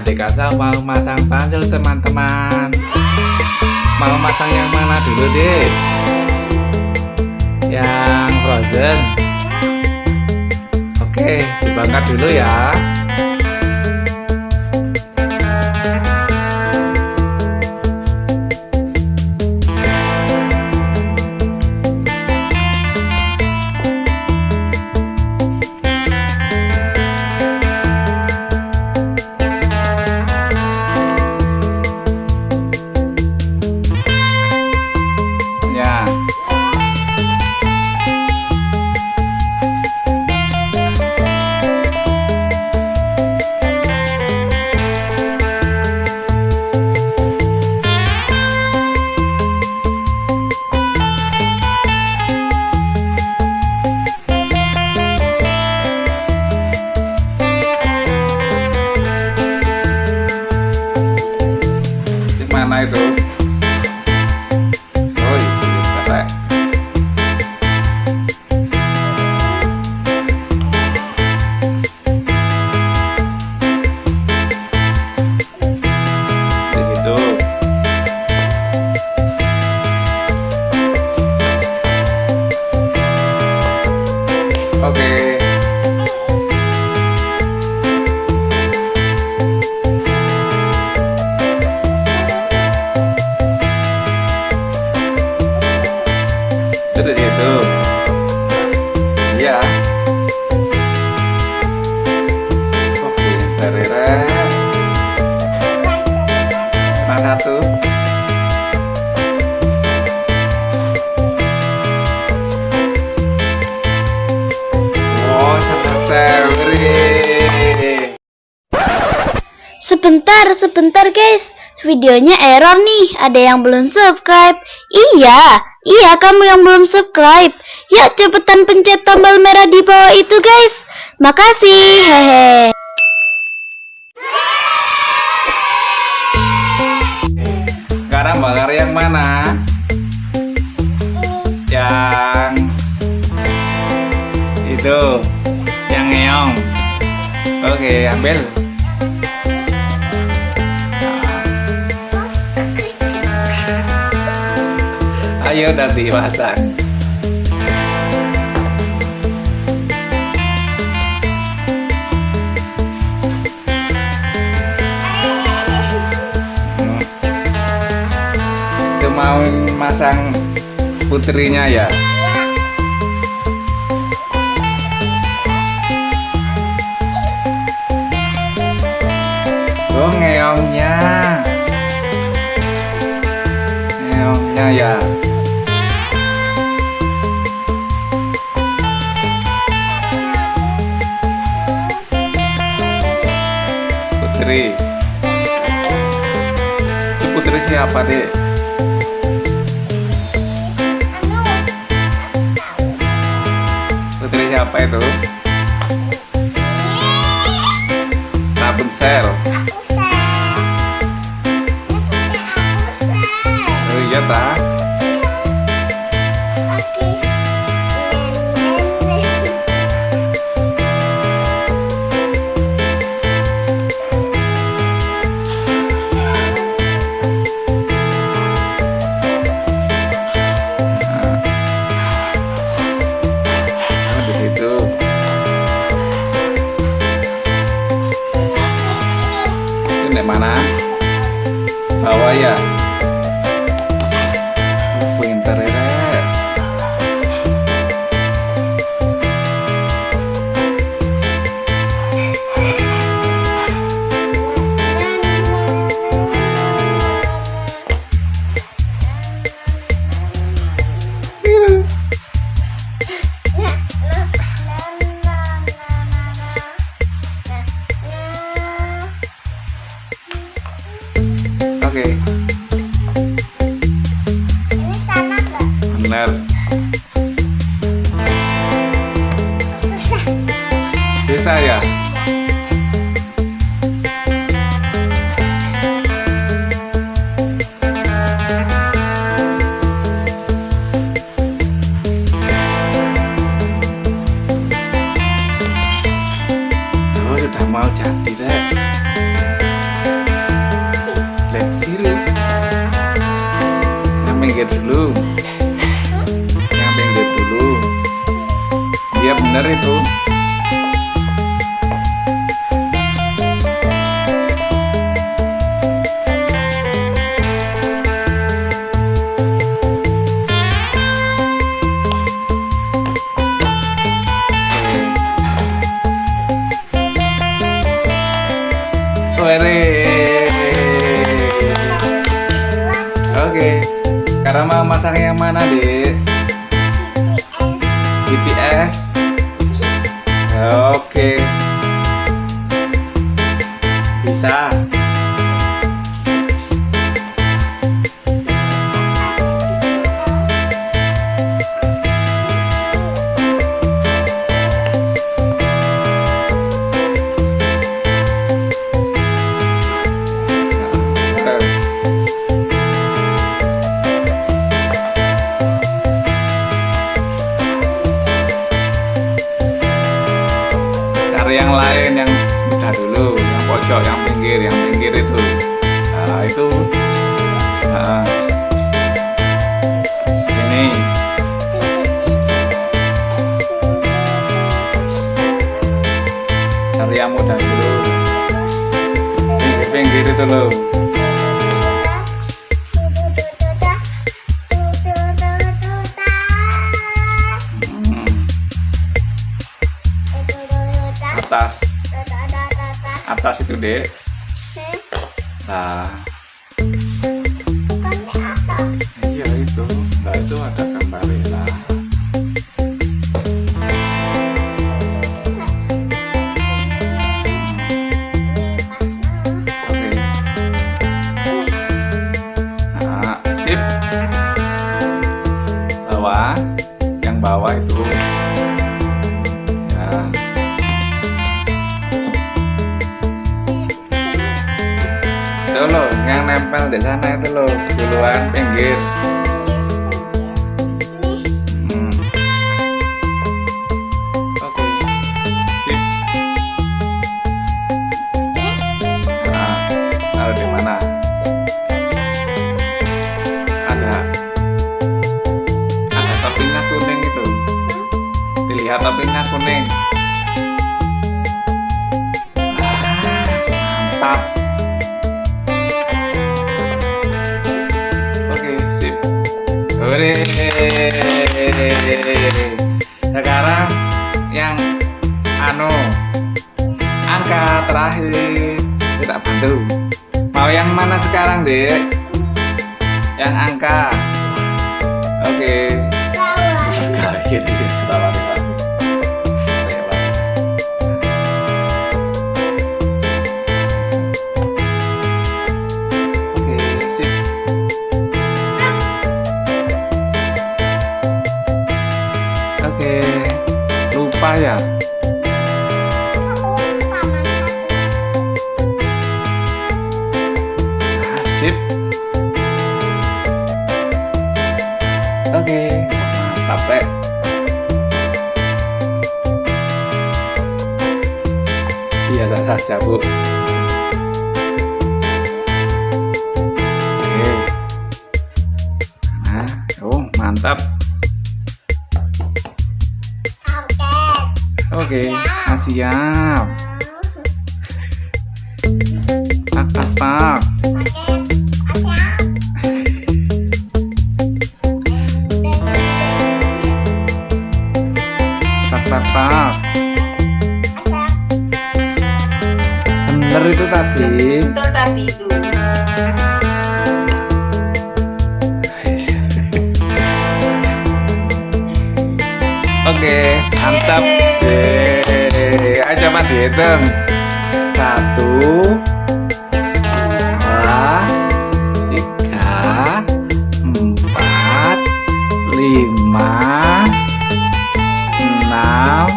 Adik Asa mau masang puzzle teman-teman. Mau masang yang mana dulu deh? Yang Frozen. Oke, dibakar dulu ya. Mana itu? Oh itu pakai. Di situ. Oke. Di situ, ya. Oke, terere. Nah, satu. Oh, selesai. Sebentar guys, videonya error nih, ada yang belum subscribe. Iya kamu yang belum subscribe. Ya cepetan pencet tombol merah di bawah itu guys. Makasih, hehe. Sekarang bakar yang mana? Yang itu, yang ngeong. Oke, ambil. Ayo nanti masak. Itu mau masang putrinya ya. Oh ngeongnya. Ngeongnya ya. Putri. Itu putri siapa dek? Putri siapa itu? Rapunzel. Oh iya tak? Mana? Bawah ya. Pinter ya. Oke. Ini sama gak? Benar. Susah ya? Oh, sudah mau jadi deh. pinggir dulu. Yang pinggir dulu. Iya bener itu. Oke, sekarang mau masak yang mana, Dek? BTS. Oke. Bisa. Cari yang lain yang udah dulu, yang pojok, yang pinggir itu. Nah, itu. Nah. Ini. Cari yang mudah dulu. Pinggir itu loh. Atas itu, Dek. Nah, iya itu. Nah, itu ada gambarnya lah. Oke. Nah, sip. Yang bawah itu. Ya. Itu loh, yang nempel di sana itu loh, duluan pinggir. Oke, sip. Nah, taruh di mana? Ada toppingnya kuning itu. Dilihat toppingnya kuning. Mantap. Sekarang yang angka terakhir kita bantu. Mau yang mana sekarang, Dek? Yang angka. Oke. Lupa ya. Nah, sip. Oke, mantap, Rek. Biasa saja, Bu. Oke. Nah, mantap. Oke, siap. Tak. Bener itu tadi. Betul tadi itu. Oke, mantap. Ayo coba dihitung. 1, 2, 3, 4, 5, 6,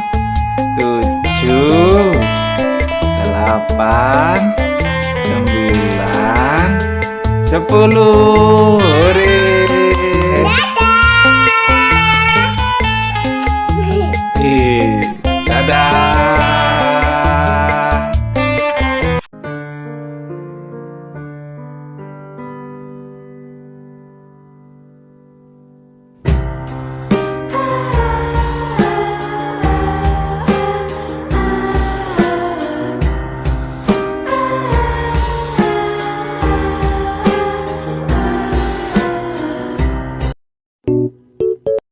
7, 8, 9, 10. Hore.